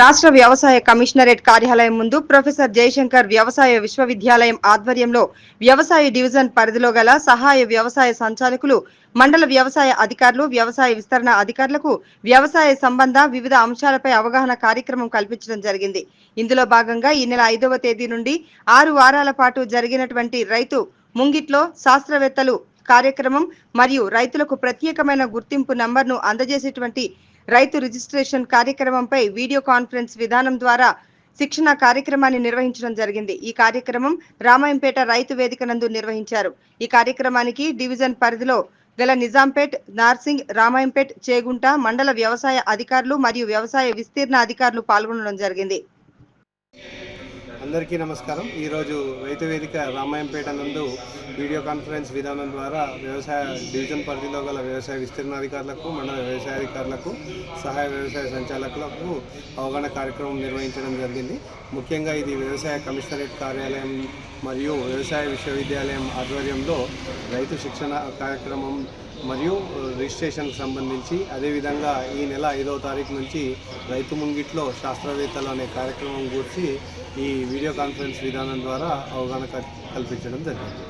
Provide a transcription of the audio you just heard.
రాష్ట్ర వ్యవసాయ కమిషనరేట్ కార్యాలయం ముందు ప్రొఫెసర్ జయశంకర్ వ్యవసాయ విశ్వవిద్యాలయం ఆధ్వర్యంలో వ్యవసాయ డివిజన్ పరిధిలో గల సహాయ వ్యవసాయ సంచాలకులు, మండల వ్యవసాయ అధికారులు, వ్యవసాయ విస్తరణ అధికారులకు వ్యవసాయ సంబంధ వివిధ అంశాలపై అవగాహన కార్యక్రమం కల్పించడం జరిగింది. ఇందులో భాగంగా ఈ నెల 5వ తేదీ నుండి 6 వారాల పాటు జరిగినటువంటి రైతు ముంగిట్లో శాస్త్రవేత్తలు కార్యక్రమం మరియు రైతులకు ప్రత్యేకమైన గుర్తింపు నంబర్ను అందజేసేటువంటి రైతు రిజిస్ట్రేషన్ కార్యక్రమంపై వీడియో కాన్ఫరెన్స్ విధానం ద్వారా శిక్షణ కార్యక్రమాన్ని నిర్వహించడం జరిగింది. ఈ కార్యక్రమం రామాయంపేట రైతు వేదిక నందు నిర్వహించారు. ఈ కార్యక్రమానికి డివిజన్ పరిధిలో గల నిజాంపేట్, నార్సింగ్, రామాయంపేట్, చేగుంట మండల వ్యవసాయ అధికారులు మరియు వ్యవసాయ విస్తీర్ణ అధికారులు పాల్గొనడం జరిగింది. అందరికీ నమస్కారం. ఈరోజు రైతు వేదిక రామాయంపేట నందు వీడియో కాన్ఫరెన్స్ విధానం ద్వారా వ్యవసాయ డివిజన్ పరిధిలో గల వ్యవసాయ విస్తీర్ణాధికారులకు, మండల వ్యవసాయ అధికారులకు, సహాయ వ్యవసాయ సంచాలకులకు అవగాహన కార్యక్రమం నిర్వహించడం జరిగింది. ముఖ్యంగా ఇది వ్యవసాయ కమిషనరేట్ కార్యాలయం మరియు వ్యవసాయ విశ్వవిద్యాలయం ఆధ్వర్యంలో రైతు శిక్షణ కార్యక్రమం మరియు రిజిస్ట్రేషన్కి సంబంధించి, అదేవిధంగా ఈ నెల 5వ తారీఖు నుంచి రైతు ముంగిట్లో శాస్త్రవేత్తలు అనే కార్యక్రమం గురించి ఈ వీడియో కాన్ఫరెన్స్ విధానం ద్వారా అవగాహన కల్పించడం జరిగింది.